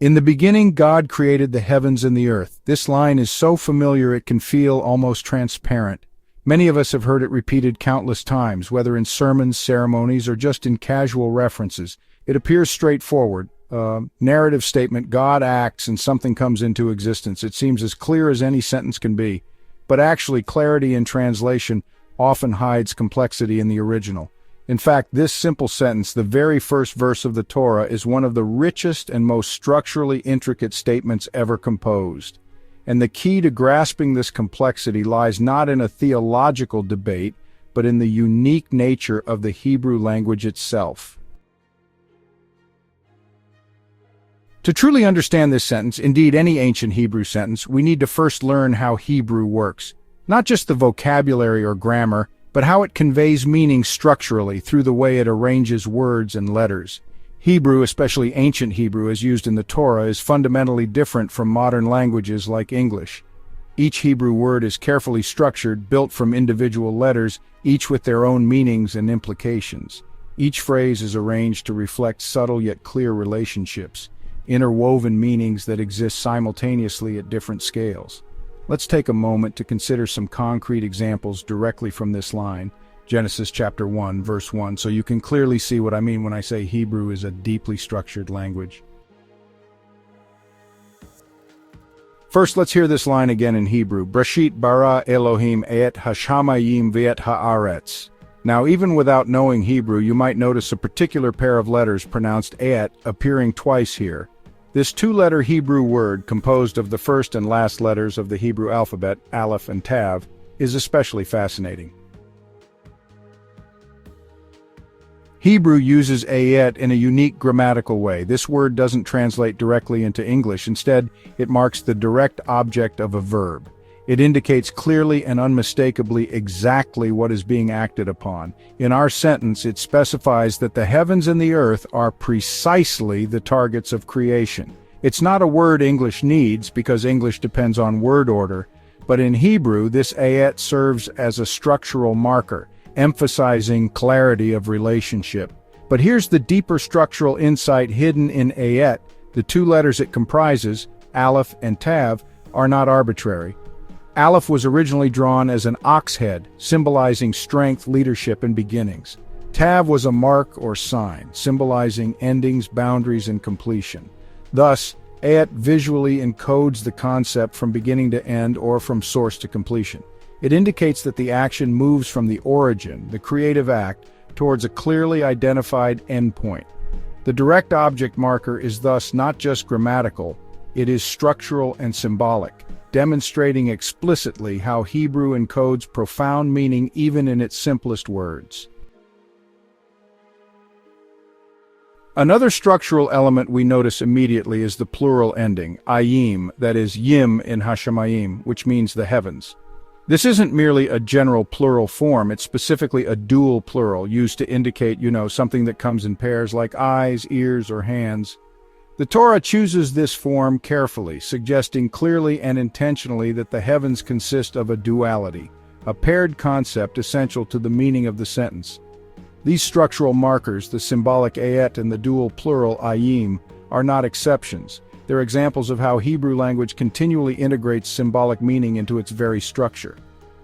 In the beginning, God created the heavens and the earth. This line is so familiar it can feel almost transparent. Many of us have heard it repeated countless times, whether in sermons, ceremonies, or just in casual references. It appears straightforward. Narrative statement, God acts and something comes into existence. It seems as clear as any sentence can be. But actually, clarity in translation often hides complexity in the original. In fact, this simple sentence, the very first verse of the Torah, is one of the richest and most structurally intricate statements ever composed. And the key to grasping this complexity lies not in a theological debate, but in the unique nature of the Hebrew language itself. To truly understand this sentence, indeed any ancient Hebrew sentence, we need to first learn how Hebrew works. Not just the vocabulary or grammar, but how it conveys meaning structurally through the way it arranges words and letters. Hebrew, especially ancient Hebrew as used in the Torah, is fundamentally different from modern languages like English. Each Hebrew word is carefully structured, built from individual letters, each with their own meanings and implications. Each phrase is arranged to reflect subtle yet clear relationships, interwoven meanings that exist simultaneously at different scales. Let's take a moment to consider some concrete examples directly from this line, Genesis chapter 1, verse 1, so you can clearly see what I mean when I say Hebrew is a deeply structured language. First, let's hear this line again in Hebrew. Bereshit bara Elohim et hashamayim v'et haaretz. Now, even without knowing Hebrew, you might notice a particular pair of letters pronounced et appearing twice here. This two-letter Hebrew word, composed of the first and last letters of the Hebrew alphabet, Aleph and Tav, is especially fascinating. Hebrew uses ayet in a unique grammatical way. This word doesn't translate directly into English. Instead, it marks the direct object of a verb. It indicates clearly and unmistakably exactly what is being acted upon. In our sentence, it specifies that the heavens and the earth are precisely the targets of creation. It's not a word English needs, because English depends on word order, but in Hebrew, this ayet serves as a structural marker, emphasizing clarity of relationship. But here's the deeper structural insight hidden in ayet. The two letters it comprises, Aleph and Tav, are not arbitrary. Aleph was originally drawn as an ox head, symbolizing strength, leadership, and beginnings. Tav was a mark or sign, symbolizing endings, boundaries, and completion. Thus, ayet visually encodes the concept from beginning to end or from source to completion. It indicates that the action moves from the origin, the creative act, towards a clearly identified endpoint. The direct object marker is thus not just grammatical, it is structural and symbolic, demonstrating explicitly how Hebrew encodes profound meaning even in its simplest words. Another structural element we notice immediately is the plural ending, ayim, that is yim in hashamayim, which means the heavens. This isn't merely a general plural form, it's specifically a dual plural used to indicate, something that comes in pairs like eyes, ears, or hands. The Torah chooses this form carefully, suggesting clearly and intentionally that the heavens consist of a duality, a paired concept essential to the meaning of the sentence. These structural markers, the symbolic ayet and the dual plural ayim, are not exceptions. They're examples of how Hebrew language continually integrates symbolic meaning into its very structure.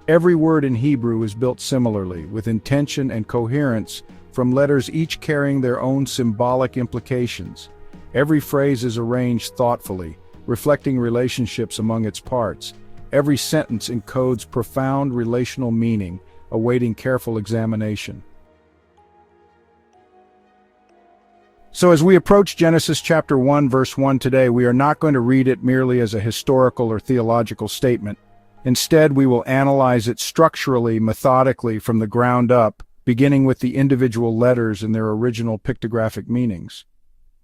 Every word in Hebrew is built similarly, with intention and coherence, from letters each carrying their own symbolic implications. Every phrase is arranged thoughtfully, reflecting relationships among its parts. Every sentence encodes profound relational meaning, awaiting careful examination. So as we approach Genesis chapter 1, verse 1 today, we are not going to read it merely as a historical or theological statement. Instead, we will analyze it structurally, methodically, from the ground up, beginning with the individual letters and their original pictographic meanings.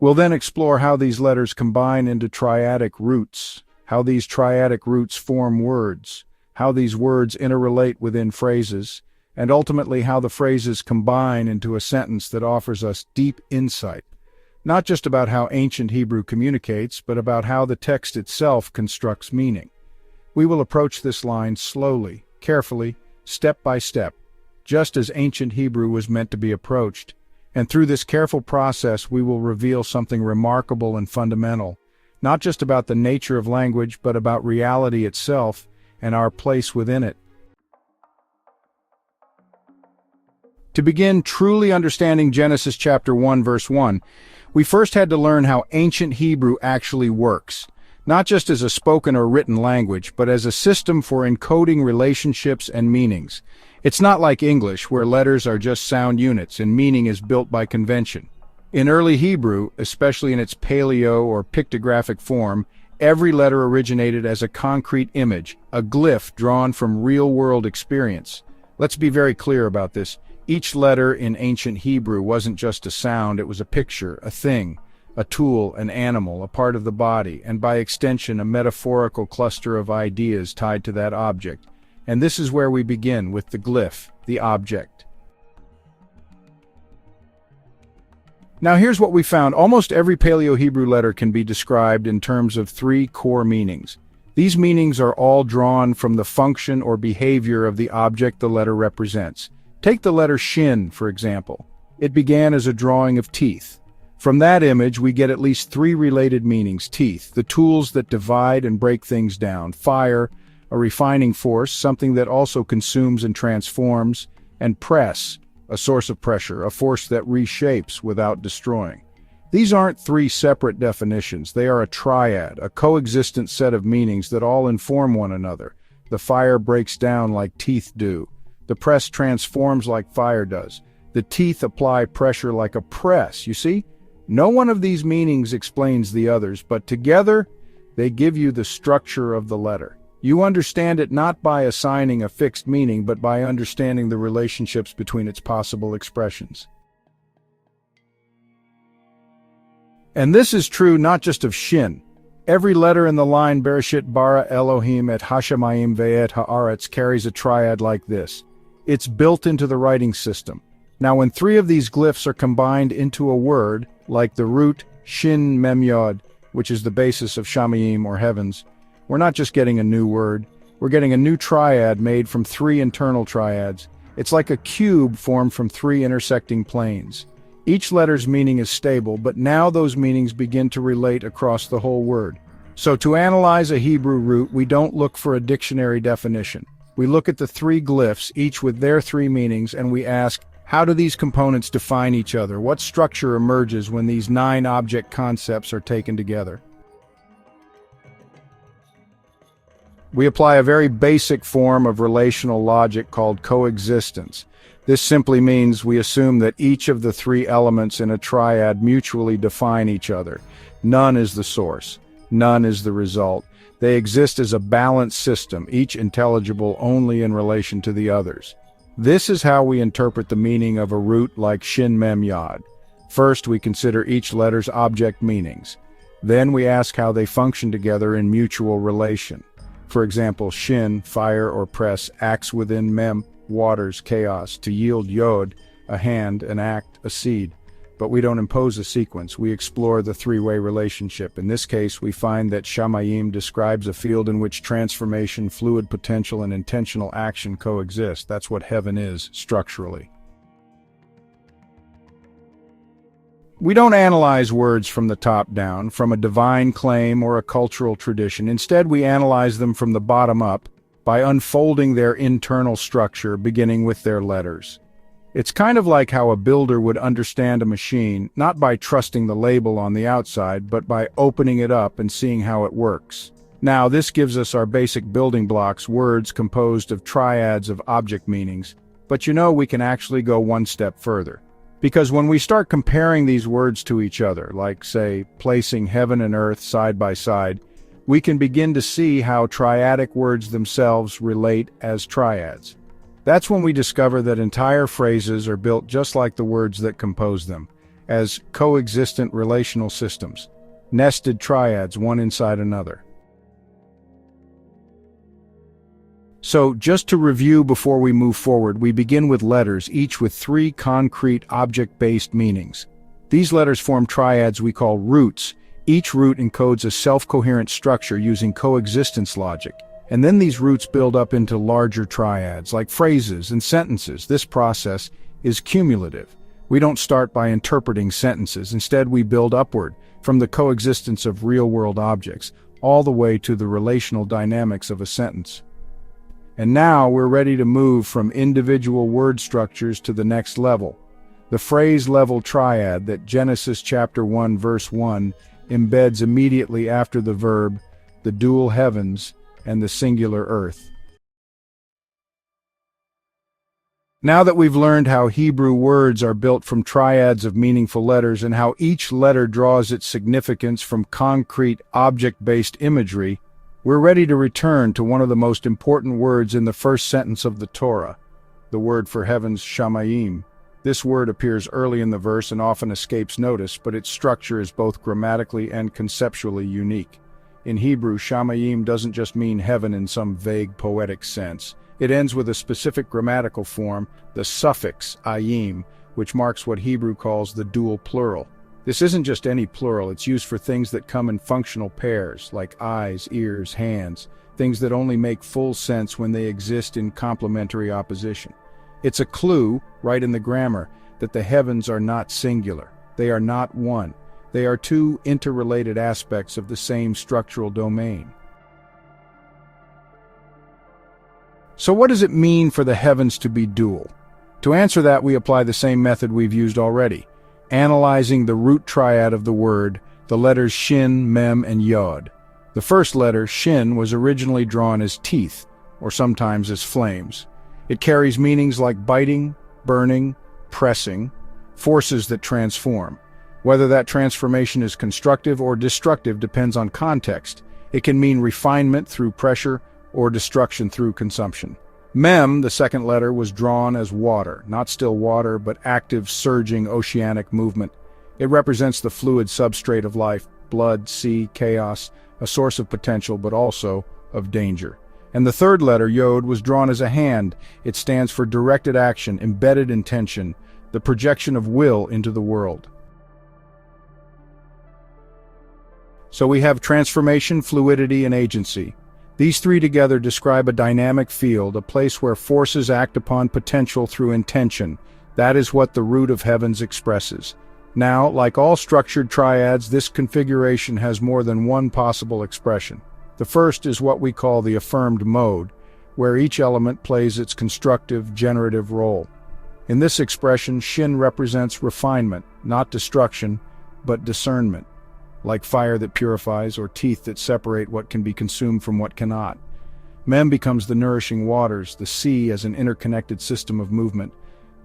We'll then explore how these letters combine into triadic roots, how these triadic roots form words, how these words interrelate within phrases, and ultimately how the phrases combine into a sentence that offers us deep insight, not just about how ancient Hebrew communicates, but about how the text itself constructs meaning. We will approach this line slowly, carefully, step by step, just as ancient Hebrew was meant to be approached. And through this careful process, we will reveal something remarkable and fundamental, not just about the nature of language, but about reality itself and our place within it. To begin truly understanding Genesis chapter 1, verse 1, we first had to learn how ancient Hebrew actually works, not just as a spoken or written language, but as a system for encoding relationships and meanings. It's not like English, where letters are just sound units and meaning is built by convention. In early Hebrew, especially in its paleo or pictographic form, every letter originated as a concrete image, a glyph drawn from real-world experience. Let's be very clear about this. Each letter in ancient Hebrew wasn't just a sound, it was a picture, a thing, a tool, an animal, a part of the body, and by extension a metaphorical cluster of ideas tied to that object. And this is where we begin, with the glyph, the object. Now here's what we found. Almost every Paleo-Hebrew letter can be described in terms of three core meanings. These meanings are all drawn from the function or behavior of the object the letter represents. Take the letter Shin, for example. It began as a drawing of teeth. From that image, we get at least three related meanings. Teeth, the tools that divide and break things down. Fire, a refining force, something that also consumes and transforms. And press, a source of pressure, a force that reshapes without destroying. These aren't three separate definitions. They are a triad, a coexistent set of meanings that all inform one another. The fire breaks down like teeth do. The press transforms like fire does. The teeth apply pressure like a press. You see? No one of these meanings explains the others, but together they give you the structure of the letter. You understand it not by assigning a fixed meaning, but by understanding the relationships between its possible expressions. And this is true not just of Shin. Every letter in the line Bereshit bara Elohim et hashamayim ve'et haaretz carries a triad like this. It's built into the writing system. Now when three of these glyphs are combined into a word, like the root Shin Mem Yod, which is the basis of shamayim or heavens, we're not just getting a new word, we're getting a new triad made from three internal triads. It's like a cube formed from three intersecting planes. Each letter's meaning is stable, but now those meanings begin to relate across the whole word. So to analyze a Hebrew root, we don't look for a dictionary definition. We look at the three glyphs, each with their three meanings, and we ask, how do these components define each other? What structure emerges when these 9 object concepts are taken together? We apply a very basic form of relational logic called coexistence. This simply means we assume that each of the three elements in a triad mutually define each other. None is the source. None is the result. They exist as a balanced system, each intelligible only in relation to the others. This is how we interpret the meaning of a root like Shin Mem Yod. First, we consider each letter's object meanings. Then we ask how they function together in mutual relation. For example, Shin, fire or press, acts within Mem, waters, chaos, to yield Yod, a hand, an act, a seed. But we don't impose a sequence, we explore the three-way relationship. In this case, we find that shamayim describes a field in which transformation, fluid potential, and intentional action coexist. That's what heaven is, structurally. We don't analyze words from the top down, from a divine claim or a cultural tradition. Instead, we analyze them from the bottom up, by unfolding their internal structure, beginning with their letters. It's kind of like how a builder would understand a machine, not by trusting the label on the outside, but by opening it up and seeing how it works. Now, this gives us our basic building blocks, words composed of triads of object meanings. But we can actually go one step further. Because when we start comparing these words to each other, like, say, placing heaven and earth side by side, we can begin to see how triadic words themselves relate as triads. That's when we discover that entire phrases are built just like the words that compose them, as coexistent relational systems, nested triads one inside another. So, just to review before we move forward, we begin with letters, each with three concrete object-based meanings. These letters form triads we call roots. Each root encodes a self-coherent structure using coexistence logic. And then these roots build up into larger triads, like phrases and sentences. This process is cumulative. We don't start by interpreting sentences. Instead, we build upward, from the coexistence of real-world objects, all the way to the relational dynamics of a sentence. And now we're ready to move from individual word structures to the next level, the phrase-level triad that Genesis chapter 1 verse 1 embeds immediately after the verb, the dual heavens, and the singular earth. Now that we've learned how Hebrew words are built from triads of meaningful letters and how each letter draws its significance from concrete, object-based imagery, we're ready to return to one of the most important words in the first sentence of the Torah, the word for heavens, shamayim. This word appears early in the verse and often escapes notice, but its structure is both grammatically and conceptually unique. In Hebrew, shamayim doesn't just mean heaven in some vague poetic sense. It ends with a specific grammatical form, the suffix ayim, which marks what Hebrew calls the dual plural. This isn't just any plural, it's used for things that come in functional pairs, like eyes, ears, hands, things that only make full sense when they exist in complementary opposition. It's a clue, right in the grammar, that the heavens are not singular. They are not one. They are two interrelated aspects of the same structural domain. So what does it mean for the heavens to be dual? To answer that, we apply the same method we've used already, analyzing the root triad of the word, the letters shin, mem, and yod. The first letter, shin, was originally drawn as teeth, or sometimes as flames. It carries meanings like biting, burning, pressing, forces that transform. Whether that transformation is constructive or destructive depends on context. It can mean refinement through pressure, or destruction through consumption. Mem, the second letter, was drawn as water, not still water, but active, surging, oceanic movement. It represents the fluid substrate of life, blood, sea, chaos, a source of potential, but also of danger. And the third letter, yod, was drawn as a hand. It stands for directed action, embedded intention, the projection of will into the world. So we have transformation, fluidity, and agency. These three together describe a dynamic field, a place where forces act upon potential through intention. That is what the root of heavens expresses. Now, like all structured triads, this configuration has more than one possible expression. The first is what we call the affirmed mode, where each element plays its constructive, generative role. In this expression, shin represents refinement, not destruction, but discernment, like fire that purifies or teeth that separate what can be consumed from what cannot. Mem becomes the nourishing waters, the sea as an interconnected system of movement,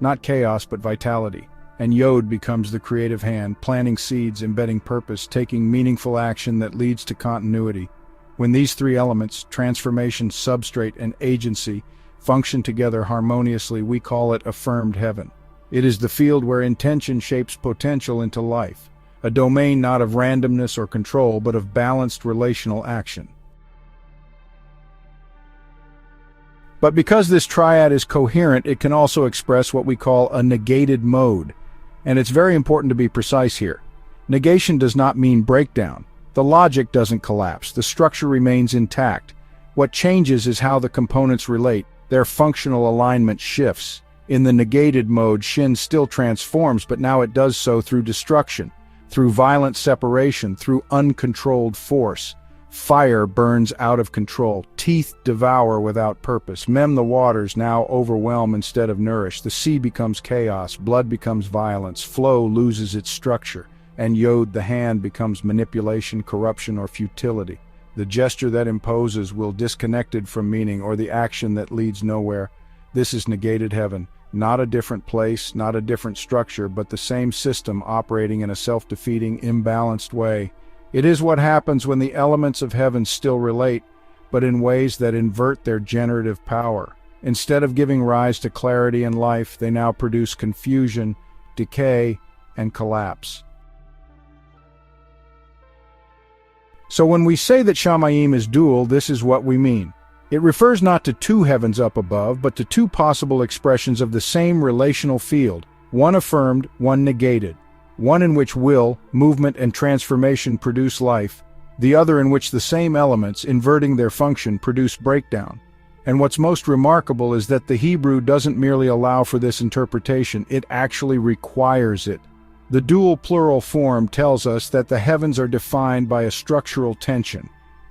not chaos but vitality. And yod becomes the creative hand, planting seeds, embedding purpose, taking meaningful action that leads to continuity. When these three elements, transformation, substrate, and agency, function together harmoniously, we call it affirmed heaven. It is the field where intention shapes potential into life, a domain not of randomness or control, but of balanced relational action. But because this triad is coherent, it can also express what we call a negated mode. And it's very important to be precise here. Negation does not mean breakdown. The logic doesn't collapse. The structure remains intact. What changes is how the components relate. Their functional alignment shifts. In the negated mode, shin still transforms, but now it does so through destruction, through violent separation, through uncontrolled force. Fire burns out of control. Teeth devour without purpose. Mem, the waters, now overwhelm instead of nourish. The sea becomes chaos. Blood becomes violence. Flow loses its structure. And yod, the hand, becomes manipulation, corruption, or futility. The gesture that imposes will disconnected from meaning, or the action that leads nowhere. This is negated heaven. Not a different place, not a different structure, but the same system operating in a self-defeating, imbalanced way. It is what happens when the elements of heaven still relate, but in ways that invert their generative power. Instead of giving rise to clarity and life, they now produce confusion, decay, and collapse. So when we say that shamayim is dual, this is what we mean. It refers not to two heavens up above, but to two possible expressions of the same relational field, one affirmed, one negated. One in which will, movement, and transformation produce life, the other in which the same elements, inverting their function, produce breakdown. And what's most remarkable is that the Hebrew doesn't merely allow for this interpretation, it actually requires it. The dual plural form tells us that the heavens are defined by a structural tension.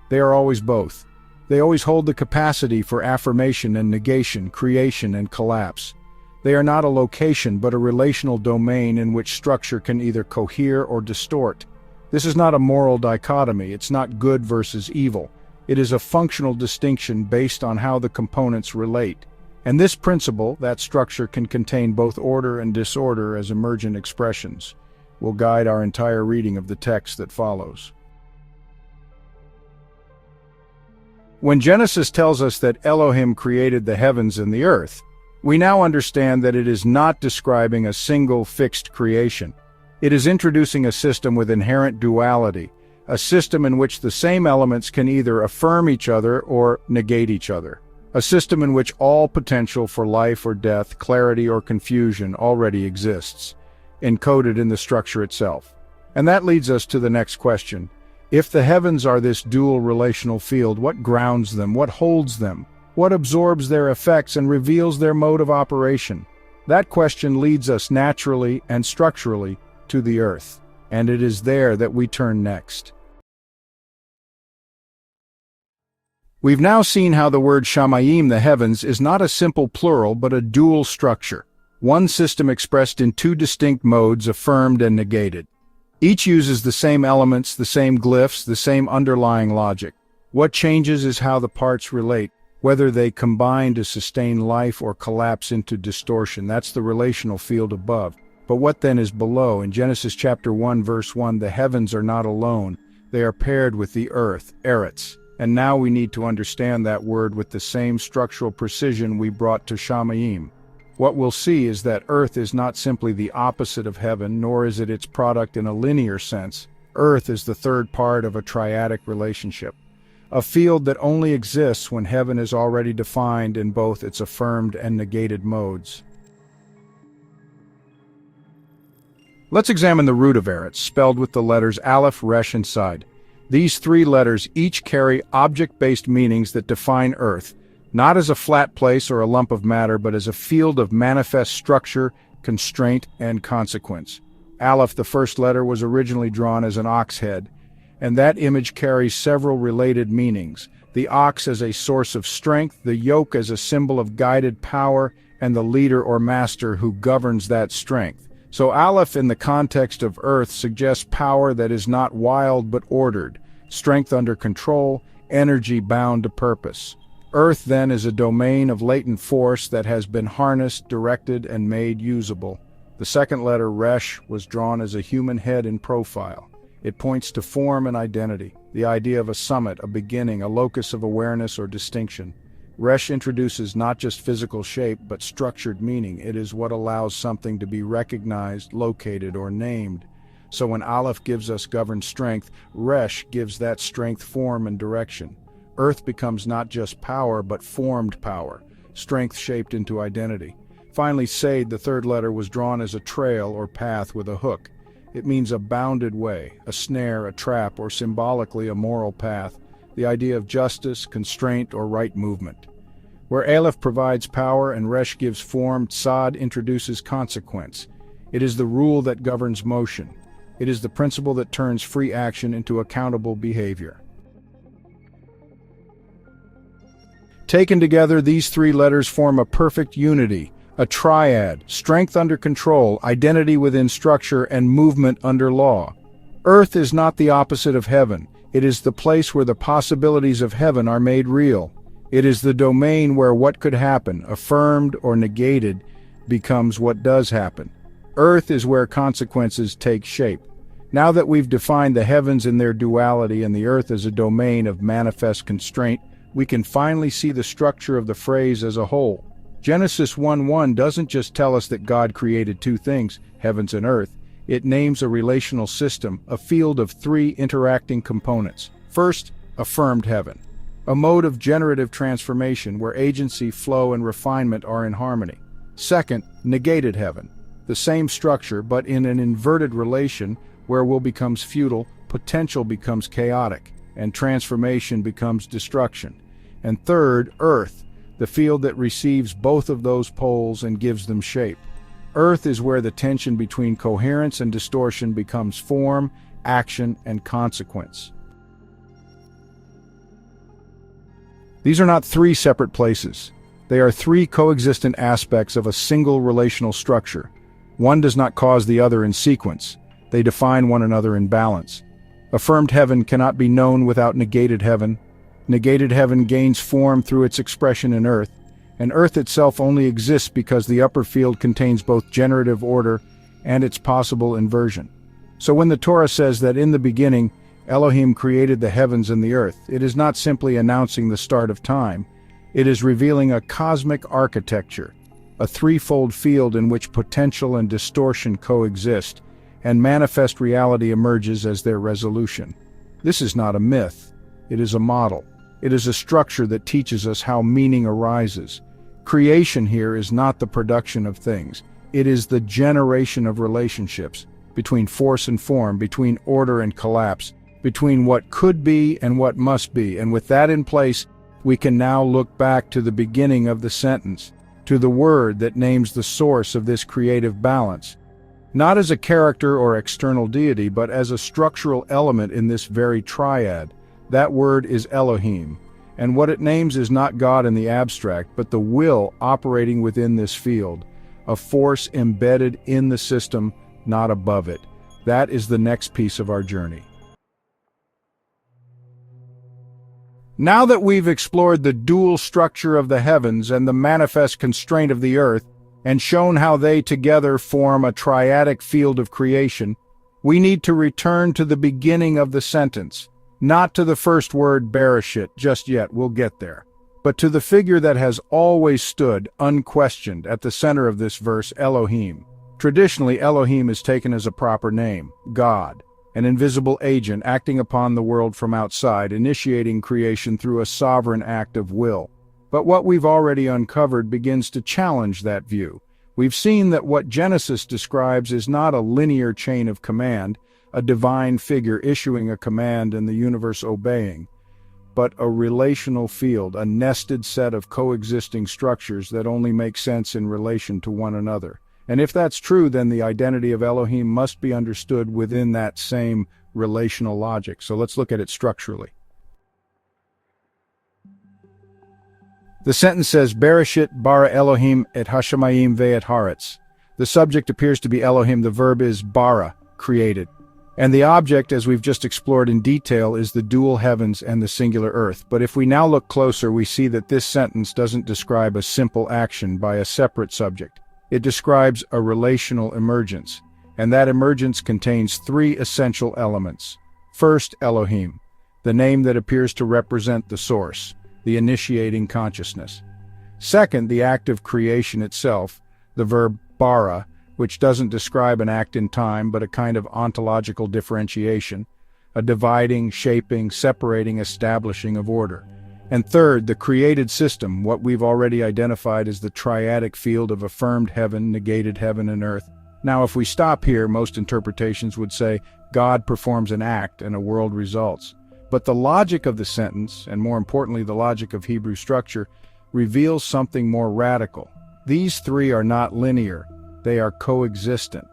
They are always both. They always hold the capacity for affirmation and negation, creation and collapse. They are not a location but a relational domain in which structure can either cohere or distort. This is not a moral dichotomy, it's not good versus evil. It is a functional distinction based on how the components relate. And this principle, that structure can contain both order and disorder as emergent expressions, will guide our entire reading of the text that follows. When Genesis tells us that Elohim created the heavens and the earth, we now understand that it is not describing a single fixed creation. It is introducing a system with inherent duality, a system in which the same elements can either affirm each other or negate each other. A system in which all potential for life or death, clarity or confusion already exists, encoded in the structure itself. And that leads us to the next question. If the heavens are this dual relational field, what grounds them? What holds them? What absorbs their effects and reveals their mode of operation? That question leads us naturally and structurally to the earth, and it is there that we turn next. We've now seen how the word shamayim, the heavens, is not a simple plural but a dual structure, one system expressed in two distinct modes, affirmed and negated. Each uses the same elements, the same glyphs, the same underlying logic. What changes is how the parts relate, whether they combine to sustain life or collapse into distortion. That's the relational field above. But what then is below? In Genesis chapter 1, verse 1, the heavens are not alone. They are paired with the earth, eretz. And now we need to understand that word with the same structural precision we brought to shamayim. What we'll see is that earth is not simply the opposite of heaven, nor is it its product in a linear sense. Earth is the third part of a triadic relationship, a field that only exists when heaven is already defined in both its affirmed and negated modes. Let's examine the root of eretz, spelled with the letters Aleph, Resh, and Side. These three letters each carry object-based meanings that define earth, not as a flat place or a lump of matter, but as a field of manifest structure, constraint, and consequence. Aleph, the first letter, was originally drawn as an ox head, and that image carries several related meanings. The ox as a source of strength, the yoke as a symbol of guided power, and the leader or master who governs that strength. So Aleph in the context of earth suggests power that is not wild but ordered, strength under control, energy bound to purpose. Earth then is a domain of latent force that has been harnessed, directed, and made usable. The second letter, Resh, was drawn as a human head in profile. It points to form and identity, the idea of a summit, a beginning, a locus of awareness or distinction. Resh introduces not just physical shape, but structured meaning. It is what allows something to be recognized, located, or named. So when Aleph gives us governed strength, Resh gives that strength form and direction. Earth becomes not just power, but formed power, strength shaped into identity. Finally, Sade, the third letter, was drawn as a trail or path with a hook. It means a bounded way, a snare, a trap, or symbolically a moral path, the idea of justice, constraint, or right movement. Where Aleph provides power and Resh gives form, Sod introduces consequence. It is the rule that governs motion. It is the principle that turns free action into accountable behavior. Taken together, these three letters form a perfect unity, a triad: strength under control, identity within structure, and movement under law. Earth is not the opposite of heaven. It is the place where the possibilities of heaven are made real. It is the domain where what could happen, affirmed or negated, becomes what does happen. Earth is where consequences take shape. Now that we've defined the heavens in their duality and the earth as a domain of manifest constraint, we can finally see the structure of the phrase as a whole. Genesis 1:1 doesn't just tell us that God created two things, heavens and earth. It names a relational system, a field of three interacting components. First, affirmed heaven, a mode of generative transformation where agency, flow, and refinement are in harmony. Second, negated heaven, the same structure but in an inverted relation where will becomes futile, potential becomes chaotic, and transformation becomes destruction. And third, earth, the field that receives both of those poles and gives them shape. Earth is where the tension between coherence and distortion becomes form, action, and consequence. These are not three separate places. They are three coexistent aspects of a single relational structure. One does not cause the other in sequence. They define one another in balance. Affirmed heaven cannot be known without negated heaven. Negated heaven gains form through its expression in earth, and earth itself only exists because the upper field contains both generative order and its possible inversion. So when the Torah says that in the beginning Elohim created the heavens and the earth, it is not simply announcing the start of time. It is revealing a cosmic architecture, a threefold field in which potential and distortion coexist, and manifest reality emerges as their resolution. This is not a myth. It is a model. It is a structure that teaches us how meaning arises. Creation here is not the production of things. It is the generation of relationships between force and form, between order and collapse, between what could be and what must be. And with that in place, we can now look back to the beginning of the sentence, to the word that names the source of this creative balance, not as a character or external deity, but as a structural element in this very triad. That word is Elohim, and what it names is not God in the abstract, but the will operating within this field, a force embedded in the system, not above it. That is the next piece of our journey. Now that we've explored the dual structure of the heavens and the manifest constraint of the earth, and shown how they together form a triadic field of creation, we need to return to the beginning of the sentence, not to the first word Bereshit just yet, we'll get there, but to the figure that has always stood, unquestioned, at the center of this verse, Elohim. Traditionally, Elohim is taken as a proper name, God, an invisible agent acting upon the world from outside, initiating creation through a sovereign act of will. But what we've already uncovered begins to challenge that view. We've seen that what Genesis describes is not a linear chain of command, a divine figure issuing a command and the universe obeying, but a relational field, a nested set of coexisting structures that only make sense in relation to one another. And if that's true, then the identity of Elohim must be understood within that same relational logic. So let's look at it structurally. The sentence says, Bereshit bara Elohim et hashamayim ve'et haaretz. The subject appears to be Elohim, the verb is bara, created. And the object, as we've just explored in detail, is the dual heavens and the singular earth. But if we now look closer, we see that this sentence doesn't describe a simple action by a separate subject. It describes a relational emergence, and that emergence contains three essential elements. First, Elohim, the name that appears to represent the source, the initiating consciousness. Second, the act of creation itself, the verb bara, which doesn't describe an act in time but a kind of ontological differentiation, a dividing, shaping, separating, establishing of order. And third, the created system, what we've already identified as the triadic field of affirmed heaven, negated heaven, and earth. Now, if we stop here, most interpretations would say God performs an act and a world results. But the logic of the sentence, and more importantly the logic of Hebrew structure, reveals something more radical. These three are not linear, they are coexistent.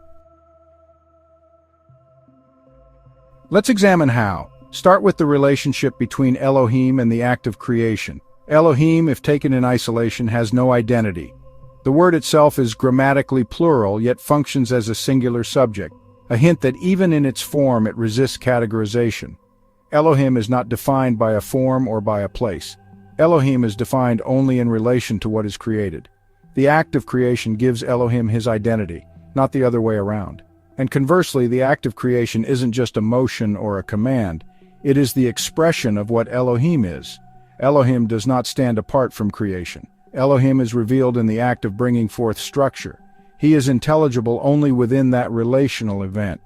Let's examine how. Start with the relationship between Elohim and the act of creation. Elohim, if taken in isolation, has no identity. The word itself is grammatically plural, yet functions as a singular subject, a hint that even in its form it resists categorization. Elohim is not defined by a form or by a place. Elohim is defined only in relation to what is created. The act of creation gives Elohim his identity, not the other way around. And conversely, the act of creation isn't just a motion or a command. It is the expression of what Elohim is. Elohim does not stand apart from creation. Elohim is revealed in the act of bringing forth structure. He is intelligible only within that relational event.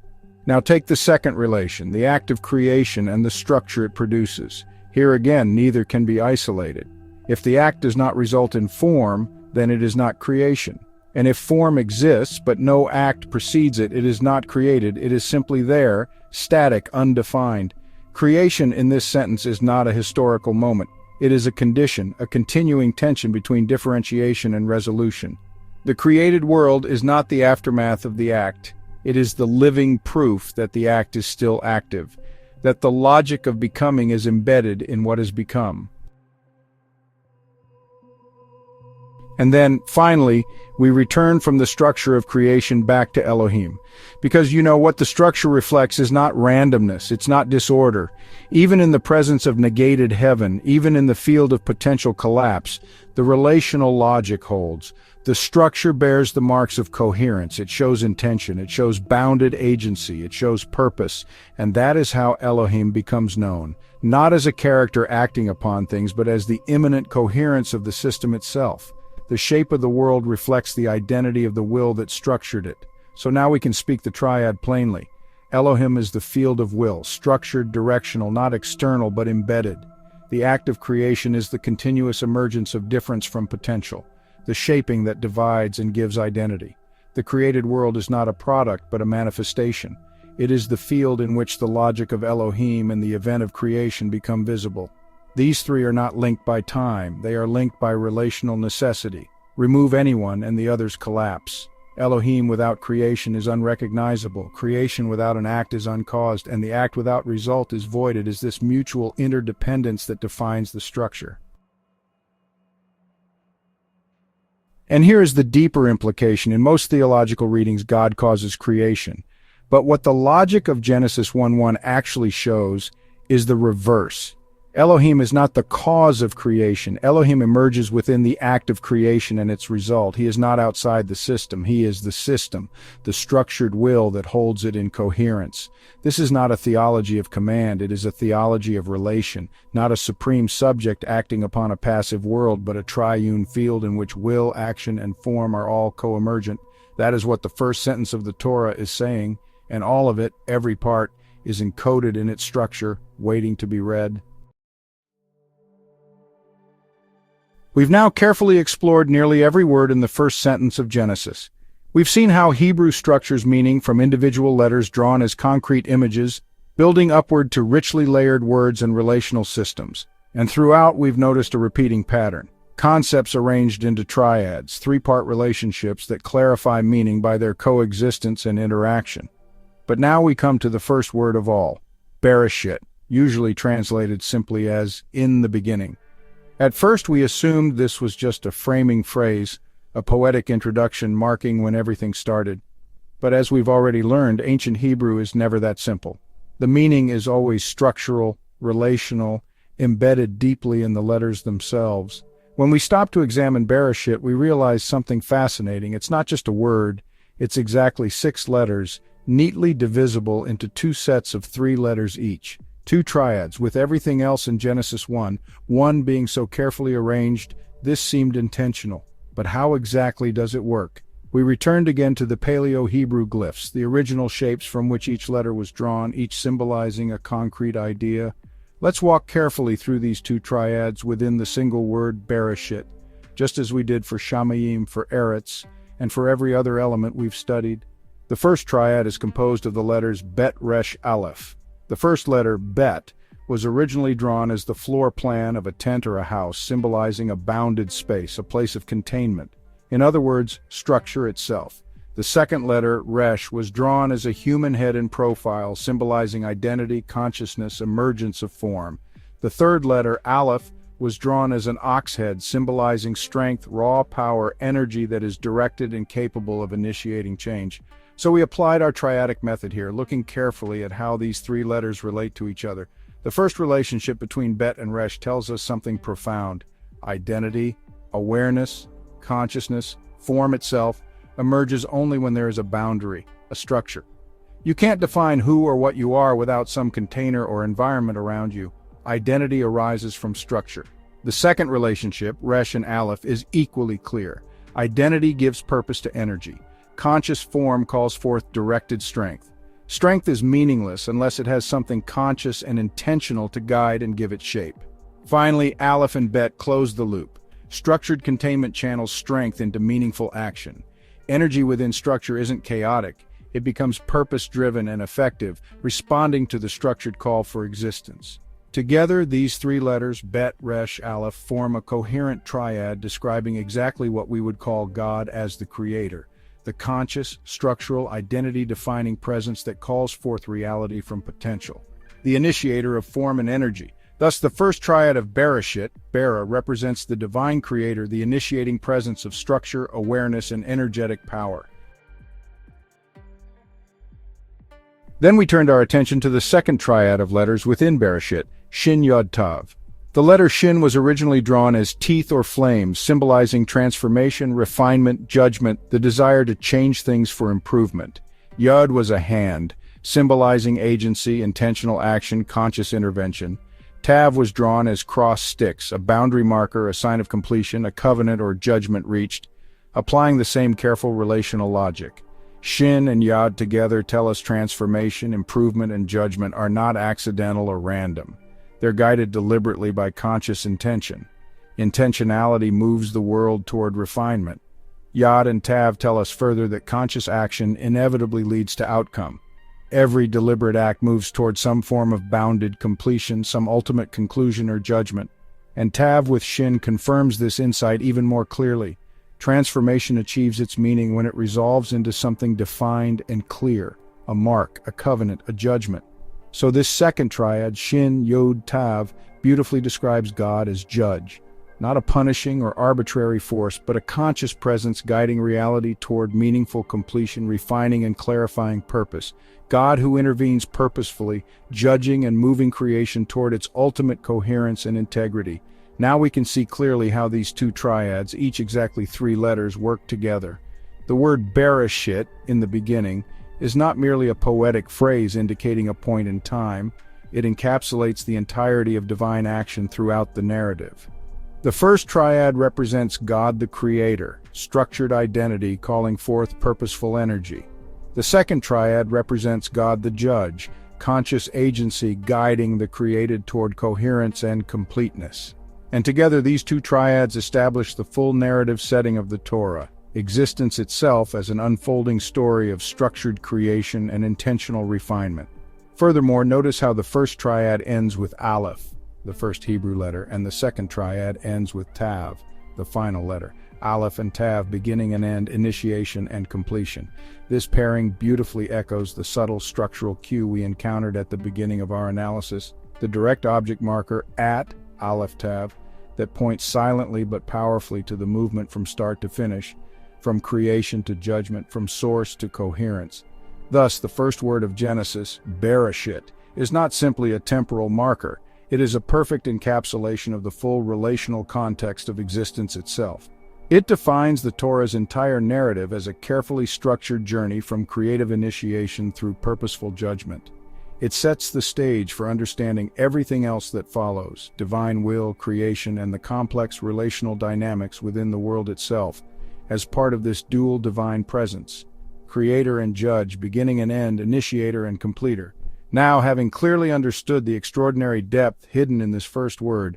Now take the second relation, the act of creation and the structure it produces. Here again, neither can be isolated. If the act does not result in form, then it is not creation. And if form exists, but no act precedes it, it is not created, it is simply there, static, undefined. Creation in this sentence is not a historical moment. It is a condition, a continuing tension between differentiation and resolution. The created world is not the aftermath of the act. It is the living proof that the act is still active, that the logic of becoming is embedded in what has become. And then, finally, we return from the structure of creation back to Elohim. Because what the structure reflects is not randomness, it's not disorder. Even in the presence of negated heaven, even in the field of potential collapse, the relational logic holds. The structure bears the marks of coherence, it shows intention, it shows bounded agency, it shows purpose, and that is how Elohim becomes known, not as a character acting upon things, but as the immanent coherence of the system itself. The shape of the world reflects the identity of the will that structured it. So now we can speak the triad plainly. Elohim is the field of will, structured, directional, not external but embedded. The act of creation is the continuous emergence of difference from potential, the shaping that divides and gives identity. The created world is not a product but a manifestation. It is the field in which the logic of Elohim and the event of creation become visible. These three are not linked by time, they are linked by relational necessity. Remove anyone and the others collapse. Elohim without creation is unrecognizable, creation without an act is uncaused, and the act without result is void. It is this mutual interdependence that defines the structure. And here is the deeper implication. In most theological readings, God causes creation. But what the logic of Genesis 1:1 actually shows is the reverse. Elohim is not the cause of creation. Elohim emerges within the act of creation and its result. He is not outside the system. He is the system, the structured will that holds it in coherence. This is not a theology of command. It is a theology of relation, not a supreme subject acting upon a passive world, but a triune field in which will, action, and form are all co-emergent. That is what the first sentence of the Torah is saying, and all of it, every part, is encoded in its structure, waiting to be read. We've now carefully explored nearly every word in the first sentence of Genesis. We've seen how Hebrew structures meaning from individual letters drawn as concrete images, building upward to richly layered words and relational systems. And throughout, we've noticed a repeating pattern. Concepts arranged into triads, three-part relationships that clarify meaning by their coexistence and interaction. But now we come to the first word of all, Bereshit, usually translated simply as "in the beginning." At first we assumed this was just a framing phrase, a poetic introduction marking when everything started. But as we've already learned, ancient Hebrew is never that simple. The meaning is always structural, relational, embedded deeply in the letters themselves. When we stop to examine Bereshit, we realize something fascinating. It's not just a word, it's exactly 6 letters, neatly divisible into 2 sets of 3 letters each. 2 triads, with everything else in Genesis 1 being so carefully arranged. This seemed intentional. But how exactly does it work? We returned again to the Paleo-Hebrew glyphs, the original shapes from which each letter was drawn, each symbolizing a concrete idea. Let's walk carefully through these 2 triads within the single word Bereshit, just as we did for shamayim, for eretz, and for every other element we've studied. The first triad is composed of the letters Bet, Resh, Aleph. The first letter, Bet, was originally drawn as the floor plan of a tent or a house, symbolizing a bounded space, a place of containment. In other words, structure itself. The second letter, Resh, was drawn as a human head in profile, symbolizing identity, consciousness, emergence of form. The third letter, Aleph, was drawn as an ox head, symbolizing strength, raw power, energy that is directed and capable of initiating change. So we applied our triadic method here, looking carefully at how these 3 letters relate to each other. The first relationship between Bet and Resh tells us something profound. Identity, awareness, consciousness, form itself, emerges only when there is a boundary, a structure. You can't define who or what you are without some container or environment around you. Identity arises from structure. The second relationship, Resh and Aleph, is equally clear. Identity gives purpose to energy. Conscious form calls forth directed strength. Strength is meaningless unless it has something conscious and intentional to guide and give it shape. Finally, Aleph and Bet close the loop. Structured containment channels strength into meaningful action. Energy within structure isn't chaotic. It becomes purpose-driven and effective, responding to the structured call for existence. Together, these three letters, Bet, Resh, Aleph, form a coherent triad describing exactly what we would call God as the Creator, the conscious, structural, identity-defining presence that calls forth reality from potential, the initiator of form and energy. Thus, the first triad of Bereshit, Bara, represents the divine creator, the initiating presence of structure, awareness, and energetic power. Then we turned our attention to the second triad of letters within Bereshit, Shin Yod Tav. The letter Shin was originally drawn as teeth or flames, symbolizing transformation, refinement, judgment, the desire to change things for improvement. Yod was a hand, symbolizing agency, intentional action, conscious intervention. Tav was drawn as cross sticks, a boundary marker, a sign of completion, a covenant or judgment reached, applying the same careful relational logic. Shin and Yod together tell us transformation, improvement, and judgment are not accidental or random. They're guided deliberately by conscious intention. Intentionality moves the world toward refinement. Yod and Tav tell us further that conscious action inevitably leads to outcome. Every deliberate act moves toward some form of bounded completion, some ultimate conclusion or judgment. And Tav with Shin confirms this insight even more clearly. Transformation achieves its meaning when it resolves into something defined and clear, a mark, a covenant, a judgment. So this second triad, Shin Yod Tav, beautifully describes God as judge, not a punishing or arbitrary force, but a conscious presence guiding reality toward meaningful completion, refining and clarifying purpose. God who intervenes purposefully, judging and moving creation toward its ultimate coherence and integrity. Now we can see clearly how these two triads, each exactly three letters, work together. The word Bereshit, in the beginning, is not merely a poetic phrase indicating a point in time. It encapsulates the entirety of divine action throughout the narrative. The first triad represents God the Creator, structured identity calling forth purposeful energy. The second triad represents God the Judge, conscious agency guiding the created toward coherence and completeness. And together these two triads establish the full narrative setting of the Torah, existence itself as an unfolding story of structured creation and intentional refinement. Furthermore, notice how the first triad ends with Aleph, the first Hebrew letter, and the second triad ends with Tav, the final letter. Aleph and Tav, beginning and end, initiation and completion. This pairing beautifully echoes the subtle structural cue we encountered at the beginning of our analysis, the direct object marker at Aleph Tav, that points silently but powerfully to the movement from start to finish, from creation to judgment, from source to coherence. Thus, the first word of Genesis, Bereshit, is not simply a temporal marker. It is a perfect encapsulation of the full relational context of existence itself. It defines the Torah's entire narrative as a carefully structured journey from creative initiation through purposeful judgment. It sets the stage for understanding everything else that follows, divine will, creation, and the complex relational dynamics within the world itself, as part of this dual divine presence, creator and judge, beginning and end, initiator and completer. Now, having clearly understood the extraordinary depth hidden in this first word,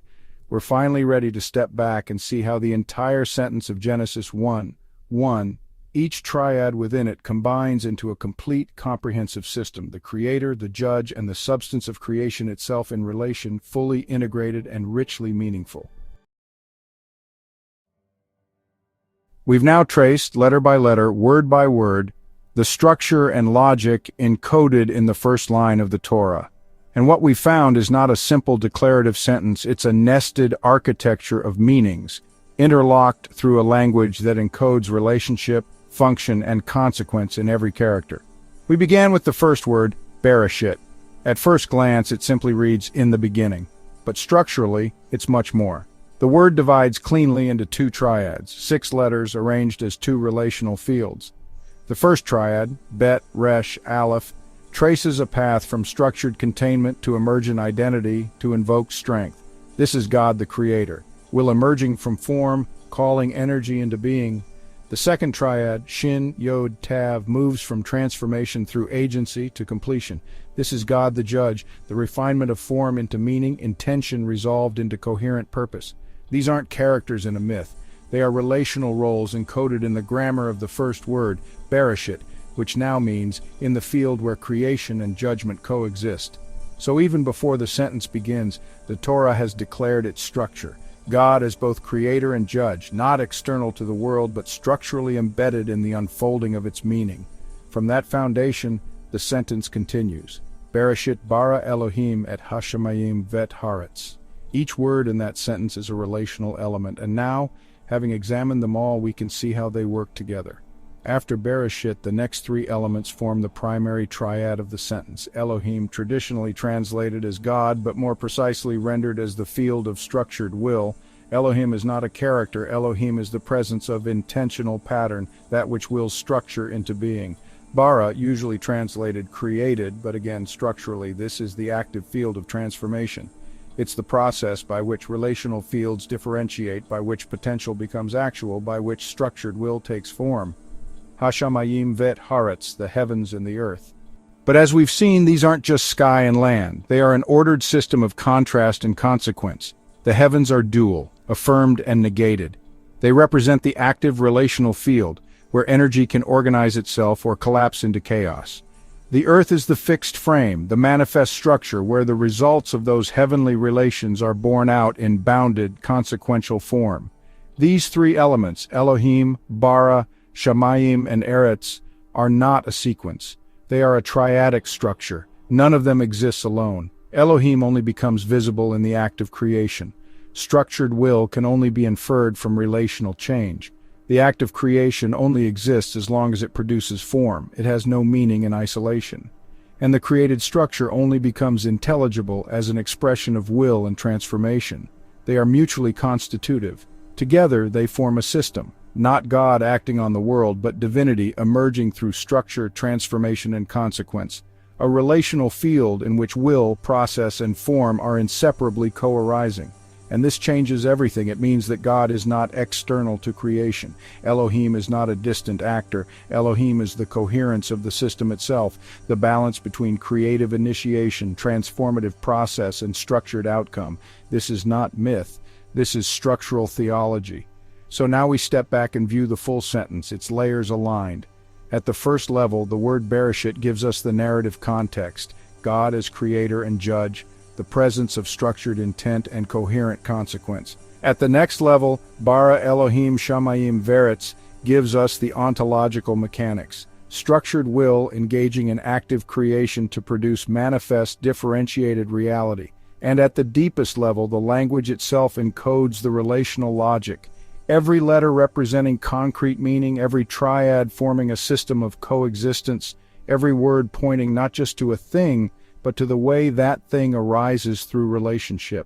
we're finally ready to step back and see how the entire sentence of Genesis 1:1, each triad within it, combines into a complete, comprehensive system, the creator, the judge, and the substance of creation itself in relation, fully integrated and richly meaningful. We've now traced, letter by letter, word by word, the structure and logic encoded in the first line of the Torah. And what we found is not a simple declarative sentence, it's a nested architecture of meanings, interlocked through a language that encodes relationship, function, and consequence in every character. We began with the first word, Bereshit. At first glance, it simply reads, in the beginning. But structurally, it's much more. The word divides cleanly into two triads, 6 letters arranged as 2 relational fields. The first triad, Bet, Resh, Aleph, traces a path from structured containment to emergent identity to invoked strength. This is God the Creator, will emerging from form, calling energy into being. The second triad, Shin Yod Tav, moves from transformation through agency to completion. This is God the Judge, the refinement of form into meaning, intention resolved into coherent purpose. These aren't characters in a myth. They are relational roles encoded in the grammar of the first word, Bereshit, which now means in the field where creation and judgment coexist. So even before the sentence begins, the Torah has declared its structure. God is both creator and judge, not external to the world, but structurally embedded in the unfolding of its meaning. From that foundation, the sentence continues. Bereshit bara Elohim et hashamayim vet haaretz. Each word in that sentence is a relational element, and now, having examined them all, we can see how they work together. After Bereshit, the next three elements form the primary triad of the sentence. Elohim, traditionally translated as God, but more precisely rendered as the field of structured will. Elohim is not a character. Elohim is the presence of intentional pattern, that which wills structure into being. Bara, usually translated created, but again structurally, this is the active field of transformation. It's the process by which relational fields differentiate, by which potential becomes actual, by which structured will takes form. Hashamayim vet haaretz, the heavens and the earth. But as we've seen, these aren't just sky and land. They are an ordered system of contrast and consequence. The heavens are dual, affirmed and negated. They represent the active relational field, where energy can organize itself or collapse into chaos. The earth is the fixed frame, the manifest structure, where the results of those heavenly relations are borne out in bounded, consequential form. These three elements, Elohim, bara, shamayim, and eretz, are not a sequence. They are a triadic structure. None of them exists alone. Elohim only becomes visible in the act of creation. Structured will can only be inferred from relational change. The act of creation only exists as long as it produces form. It has no meaning in isolation. And the created structure only becomes intelligible as an expression of will and transformation. They are mutually constitutive. Together they form a system. Not God acting on the world, but divinity emerging through structure, transformation, and consequence. A relational field in which will, process, and form are inseparably co-arising. And this changes everything. It means that God is not external to creation. Elohim is not a distant actor. Elohim is the coherence of the system itself, the balance between creative initiation, transformative process, and structured outcome. This is not myth. This is structural theology. So now we step back and view the full sentence, its layers aligned. At the first level, the word Bereshit gives us the narrative context. God as creator and judge, the presence of structured intent and coherent consequence. At the next level, bara Elohim shamayim veretz gives us the ontological mechanics. Structured will engaging in active creation to produce manifest, differentiated reality. And at the deepest level, the language itself encodes the relational logic. Every letter representing concrete meaning, every triad forming a system of coexistence, every word pointing not just to a thing, but to the way that thing arises through relationship.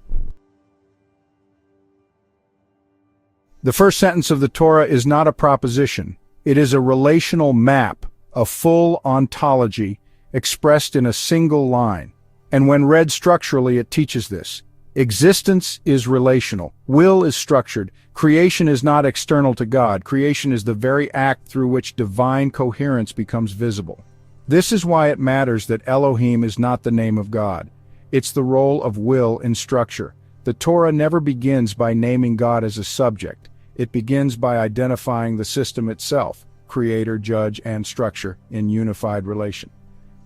The first sentence of the Torah is not a proposition. It is a relational map, a full ontology, expressed in a single line. And when read structurally, it teaches this. Existence is relational. Will is structured. Creation is not external to God. Creation is the very act through which divine coherence becomes visible. This is why it matters that Elohim is not the name of God. It's the role of will in structure. The Torah never begins by naming God as a subject. It begins by identifying the system itself, creator, judge, and structure, in unified relation.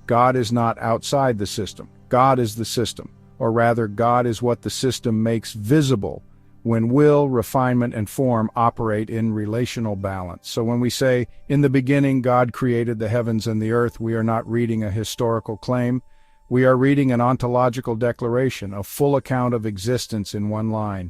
God is not outside the system. God is the system. Or rather, God is what the system makes visible when will, refinement, and form operate in relational balance. So when we say, in the beginning God created the heavens and the earth, we are not reading a historical claim. We are reading an ontological declaration, a full account of existence in one line.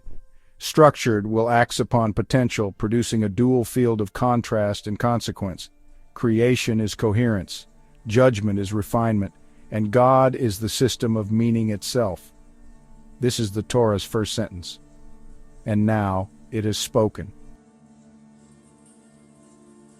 Structured will acts upon potential, producing a dual field of contrast and consequence. Creation is coherence. Judgment is refinement. And God is the system of meaning itself. This is the Torah's first sentence. And now it is spoken.